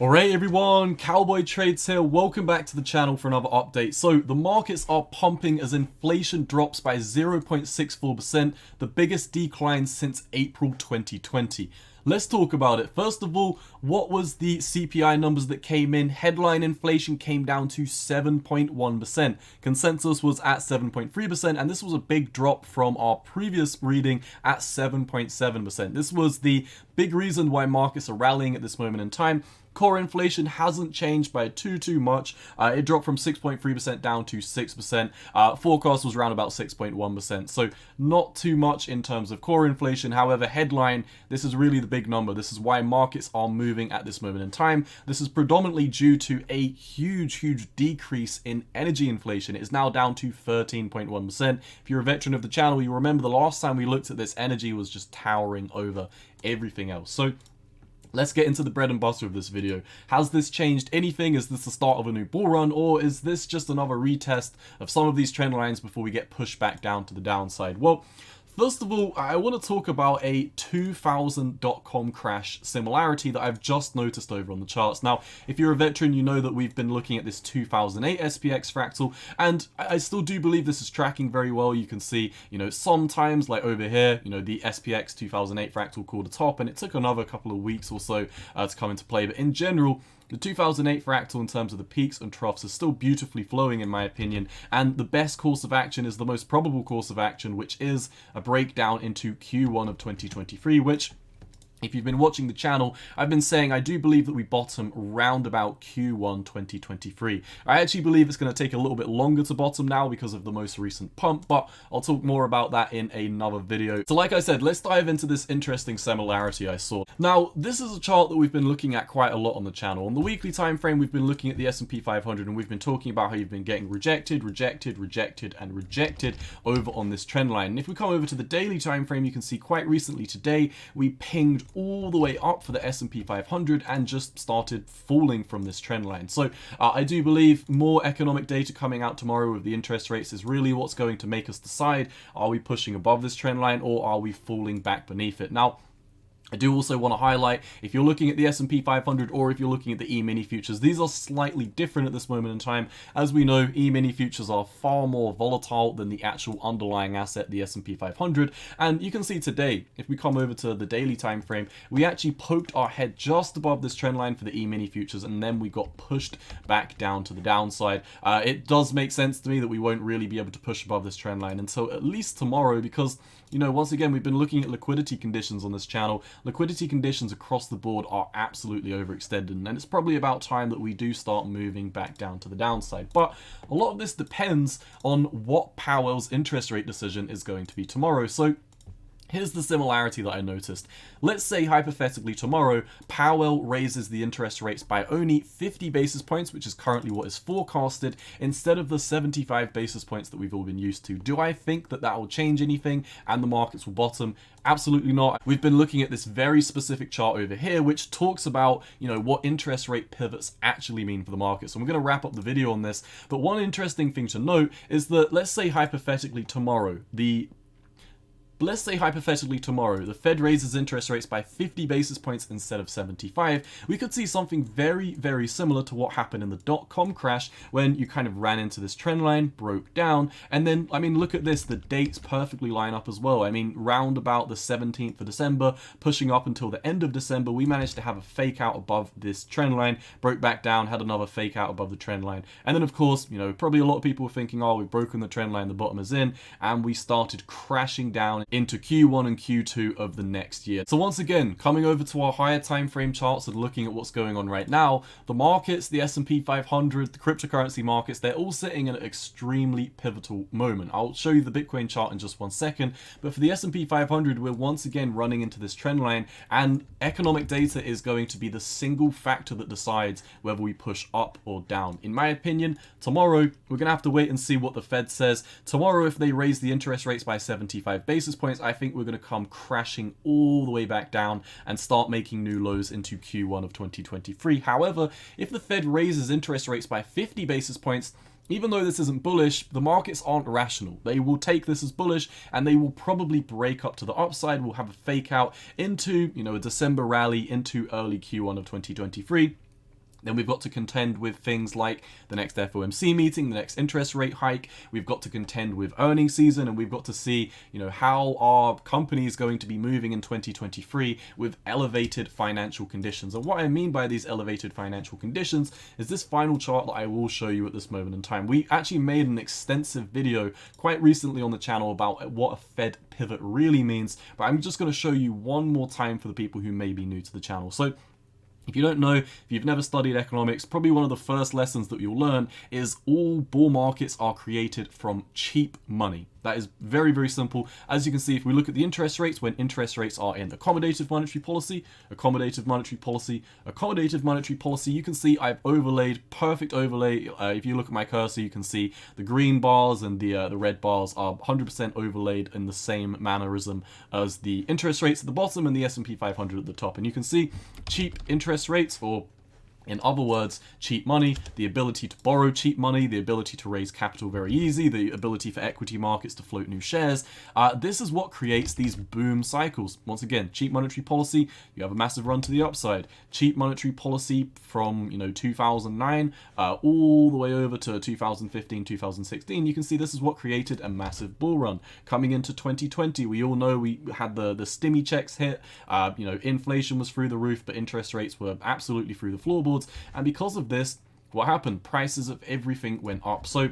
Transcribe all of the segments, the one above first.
Alright everyone, Cowboy Trades here, welcome back to the channel for another update. So the markets are pumping as inflation drops by 0.64%, the biggest decline since April 2020. Let's talk about it. First of all, what was the CPI numbers that came in? Headline inflation came down to 7.1%. Consensus was at 7.3%, and this was a big drop from our previous reading at 7.7%. This was the big reason why markets are rallying at this moment in time. Core inflation hasn't changed by too much. It dropped from 6.3% down to 6%. Forecast was around about 6.1%. So not too much in terms of core inflation. However, headline, this is really the big number. This is why markets are moving at this moment in time. This is predominantly due to a huge decrease in energy inflation. It is now down to 13.1%. If you're a veteran of the channel, you remember the last time we looked at this, energy was just towering over everything else. So let's get into the bread and butter of this video. Has this changed anything? Is this the start of a new bull run, or is this just another retest of some of these trend lines before we get pushed back down to the downside? Well, first of all, I want to talk about a 2000.com crash similarity that I've just noticed over on the charts. Now, if you're a veteran, you know that we've been looking at this 2008 SPX fractal, and I still do believe this is tracking very well. You can see, sometimes like over here, the SPX 2008 fractal called a top, and it took another couple of weeks or so to come into play. But in general, the 2008 fractal in terms of the peaks and troughs is still beautifully flowing in my opinion, and the best course of action is the most probable course of action, which is a breakdown into Q1 of 2023, which, if you've been watching the channel, I've been saying I do believe that we bottom round about Q1 2023. I actually believe it's going to take a little bit longer to bottom now because of the most recent pump, but I'll talk more about that in another video. So like I said, let's dive into this interesting similarity I saw. Now, this is a chart that we've been looking at quite a lot on the channel. On the weekly time frame, we've been looking at the S&P 500, and we've been talking about how you've been getting rejected over on this trend line. And if we come over to the daily time frame, you can see quite recently today, we pinged all the way up for the S&P 500 and just started falling from this trend line. So I do believe more economic data coming out tomorrow with the interest rates is really what's going to make us decide, are we pushing above this trend line or are we falling back beneath it? Now, I do also want to highlight, if you're looking at the S&P 500 or if you're looking at the E-mini futures, these are slightly different at this moment in time. As we know, E-mini futures are far more volatile than the actual underlying asset, the S&P 500. And you can see today, if we come over to the daily time frame, we actually poked our head just above this trend line for the E-mini futures, and then we got pushed back down to the downside. It does make sense to me that we won't really be able to push above this trend line until at least tomorrow, because once again, we've been looking at liquidity conditions on this channel. Liquidity conditions across the board are absolutely overextended, and it's probably about time that we do start moving back down to the downside. But a lot of this depends on what Powell's interest rate decision is going to be tomorrow. So here's the similarity that I noticed. Let's say hypothetically tomorrow, Powell raises the interest rates by only 50 basis points, which is currently what is forecasted, instead of the 75 basis points that we've all been used to. Do I think that that will change anything and the markets will bottom? Absolutely not. We've been looking at this very specific chart over here, which talks about, what interest rate pivots actually mean for the market. So I'm going to wrap up the video on this. But one interesting thing to note is that, let's say hypothetically tomorrow, the Fed raises interest rates by 50 basis points instead of 75. We could see something very similar to what happened in the dot-com crash, when you kind of ran into this trend line, broke down, and then, look at this, the dates perfectly line up as well. Round about the 17th of December, pushing up until the end of December, we managed to have a fake out above this trend line, broke back down, had another fake out above the trend line. And then, of course, probably a lot of people were thinking, oh, we've broken the trend line, the bottom is in, and we started crashing down into Q1 and Q2 of the next year. So once again, coming over to our higher time frame charts and looking at what's going on right now, the markets, the S&P 500, the cryptocurrency markets, they're all sitting in an extremely pivotal moment. I'll show you the Bitcoin chart in just one second, but for the S&P 500, we're once again running into this trend line, and economic data is going to be the single factor that decides whether we push up or down. In my opinion, tomorrow, we're going to have to wait and see what the Fed says. Tomorrow, if they raise the interest rates by 75 basis points, I think we're going to come crashing all the way back down and start making new lows into Q1 of 2023. However, if the Fed raises interest rates by 50 basis points, even though this isn't bullish, the markets aren't rational. They will take this as bullish, and they will probably break up to the upside. We'll have a fake out into, a December rally into early Q1 of 2023. Then we've got to contend with things like the next FOMC meeting, the next interest rate hike. We've got to contend with earnings season, and we've got to see, how are companies going to be moving in 2023 with elevated financial conditions. And what I mean by these elevated financial conditions is this final chart that I will show you at this moment in time. We actually made an extensive video quite recently on the channel about what a Fed pivot really means, but I'm just going to show you one more time for the people who may be new to the channel. So if you don't know, if you've never studied economics, probably one of the first lessons that you'll learn is all bull markets are created from cheap money. That is very, very simple. As you can see, if we look at the interest rates, when interest rates are in accommodative monetary policy, accommodative monetary policy, accommodative monetary policy, you can see I've overlaid, perfect overlay. If you look at my cursor, you can see the green bars and the red bars are 100% overlaid in the same mannerism as the interest rates at the bottom and the S&P 500 at the top. And you can see cheap interest rates, or in other words, cheap money, the ability to borrow cheap money, the ability to raise capital very easy, the ability for equity markets to float new shares. This is what creates these boom cycles. Once again, cheap monetary policy, you have a massive run to the upside. Cheap monetary policy from 2009 all the way over to 2015, 2016. You can see this is what created a massive bull run. Coming into 2020, we all know we had the stimmy checks hit. Inflation was through the roof, but interest rates were absolutely through the floorboards. And because of this, what happened? Prices of everything went up. So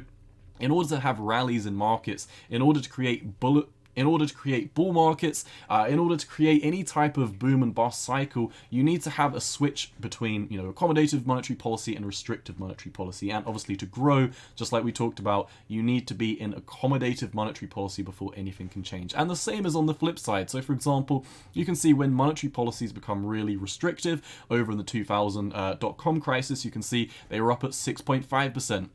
in order to have rallies in markets, in order to create bull markets, in order to create any type of boom and bust cycle, you need to have a switch between, accommodative monetary policy and restrictive monetary policy. And obviously to grow, just like we talked about, you need to be in accommodative monetary policy before anything can change. And the same is on the flip side. So for example, you can see when monetary policies become really restrictive over in the 2000 dot-com crisis, you can see they were up at 6.5%.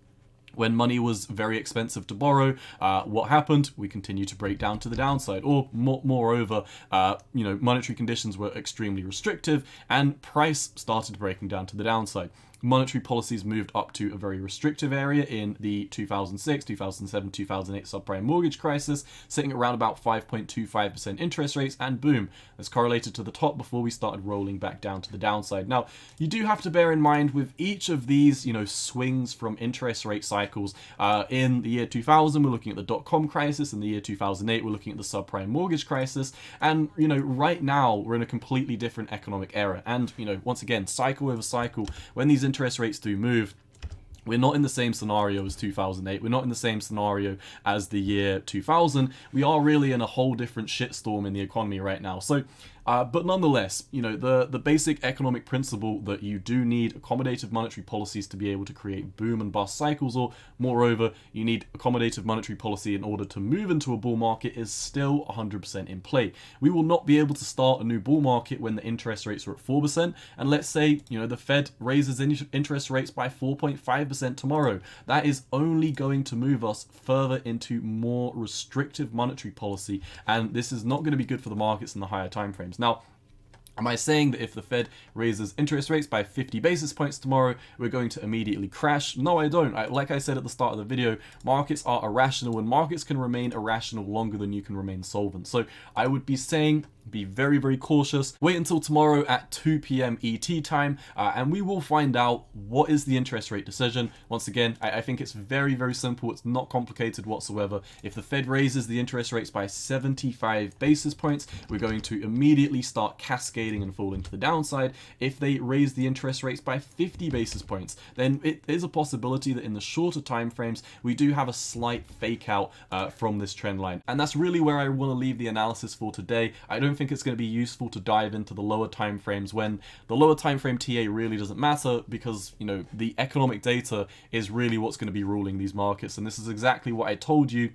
When money was very expensive to borrow, what happened? We continued to break down to the downside. Or moreover, monetary conditions were extremely restrictive and price started breaking down to the downside. Monetary policies moved up to a very restrictive area in the 2006, 2007, 2008 subprime mortgage crisis, sitting around about 5.25% interest rates, and boom, it's correlated to the top before we started rolling back down to the downside. Now, you do have to bear in mind with each of these, swings from interest rate cycles. In the year 2000, we're looking at the dot-com crisis. In the year 2008, we're looking at the subprime mortgage crisis. And, right now, we're in a completely different economic era. And, once again, cycle over cycle, when these interest rates do move, we're not in the same scenario as 2008. We're not in the same scenario as the year 2000. We are really in a whole different shitstorm in the economy right now. So, but nonetheless, the basic economic principle that you do need accommodative monetary policies to be able to create boom and bust cycles, or moreover, you need accommodative monetary policy in order to move into a bull market, is still 100% in play. We will not be able to start a new bull market when the interest rates are at 4%. And let's say, the Fed raises interest rates by 4.5% tomorrow. That is only going to move us further into more restrictive monetary policy. And this is not going to be good for the markets in the higher timeframes. Now, am I saying that if the Fed raises interest rates by 50 basis points tomorrow, we're going to immediately crash? No, I don't. Like I said at the start of the video, markets are irrational, and markets can remain irrational longer than you can remain solvent. So I would be saying, be very, very cautious. Wait until tomorrow at 2 p.m. ET time, and we will find out what is the interest rate decision. Once again, I think it's very, very simple. It's not complicated whatsoever. If the Fed raises the interest rates by 75 basis points, we're going to immediately start cascading and falling to the downside. If they raise the interest rates by 50 basis points, then it is a possibility that in the shorter time frames, we do have a slight fake out from this trend line. And that's really where I want to leave the analysis for today. I don't think it's going to be useful to dive into the lower time frames when the lower time frame TA really doesn't matter, because the economic data is really what's going to be ruling these markets. And this is exactly what I told you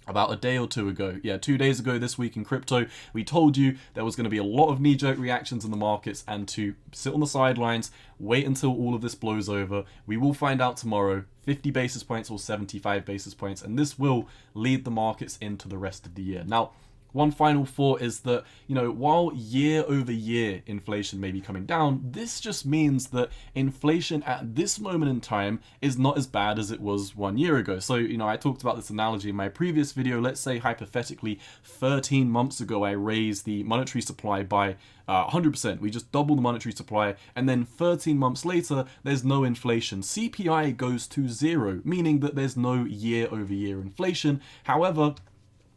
about a day or two ago. 2 days ago this week in crypto, we told you there was going to be a lot of knee-jerk reactions in the markets, and to sit on the sidelines, wait until all of this blows over. We will find out tomorrow, 50 basis points or 75 basis points, and this will lead the markets into the rest of the year. Now, one final thought is that, you know, while year over year inflation may be coming down, this just means that inflation at this moment in time is not as bad as it was 1 year ago. So, you know, I talked about this analogy in my previous video. Let's say hypothetically 13 months ago I raised the monetary supply by 100%. We just double the monetary supply, and then 13 months later there's no inflation. CPI goes to zero, meaning that there's no year over year inflation. However,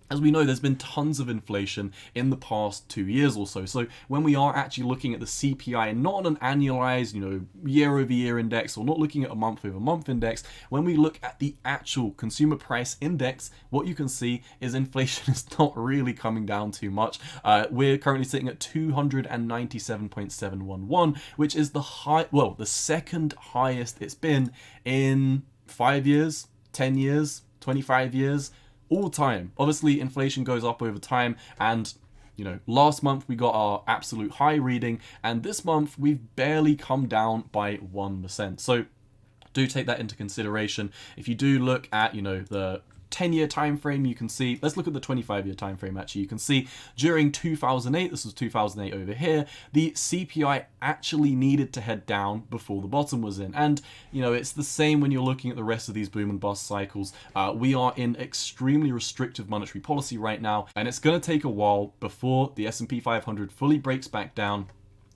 as we know, there's been tons of inflation in the past 2 years or so. So when we are actually looking at the CPI, not on an annualized, you know, year over year index, or not looking at a month over month index, when we look at the actual consumer price index, what you can see is inflation is not really coming down too much. We're currently sitting at 297.711, which is the the second highest it's been in 5 years, 10 years, 25 years. All time. Obviously, inflation goes up over time, and you know, last month we got our absolute high reading, and this month we've barely come down by 1%. So do take that into consideration. If you do look at, you know, the 10-year time frame, you can see, let's look at the 25-year time frame actually. You can see during 2008, this was 2008 over here, the CPI actually needed to head down before the bottom was in. And you know, it's the same when you're looking at the rest of these boom and bust cycles. We are in extremely restrictive monetary policy right now, and it's going to take a while before the S&P 500 fully breaks back down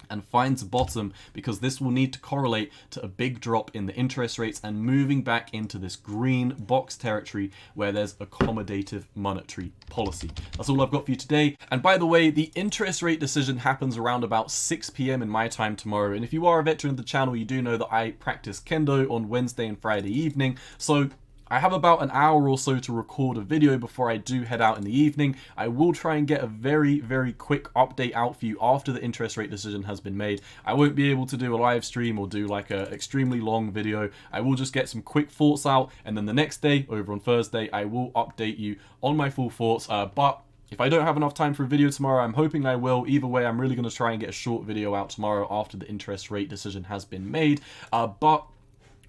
and finds a bottom, because this will need to correlate to a big drop in the interest rates and moving back into this green box territory where there's accommodative monetary policy. That's all I've got for you today. And by the way, the interest rate decision happens around about 6 p.m. in my time tomorrow. And if you are a veteran of the channel, you do know that I practice kendo on Wednesday and Friday evening. So I have about an hour or so to record a video before I do head out in the evening. I will try and get a very, very quick update out for you after the interest rate decision has been made. I won't be able to do a live stream or do like an extremely long video. I will just get some quick thoughts out, and then the next day, over on Thursday, I will update you on my full thoughts. But if I don't have enough time for a video tomorrow, I'm hoping I will. Either way, I'm really going to try and get a short video out tomorrow after the interest rate decision has been made. But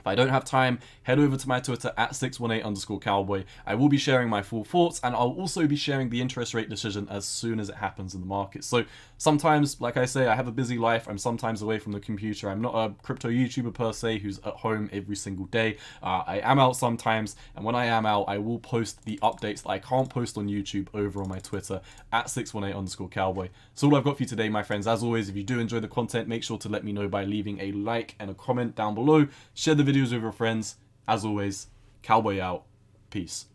if I don't have time, head over to my Twitter at 618_cowboy. I will be sharing my full thoughts, and I'll also be sharing the interest rate decision as soon as it happens in the market. So sometimes, like I say, I have a busy life. I'm sometimes away from the computer. I'm not a crypto YouTuber per se who's at home every single day. I am out sometimes, and when I am out, I will post the updates that I can't post on YouTube over on my Twitter at 618_cowboy. So all I've got for you today, my friends. As always, if you do enjoy the content, make sure to let me know by leaving a like and a comment down below. Share the videos with your friends. As always, cowboy out. Peace.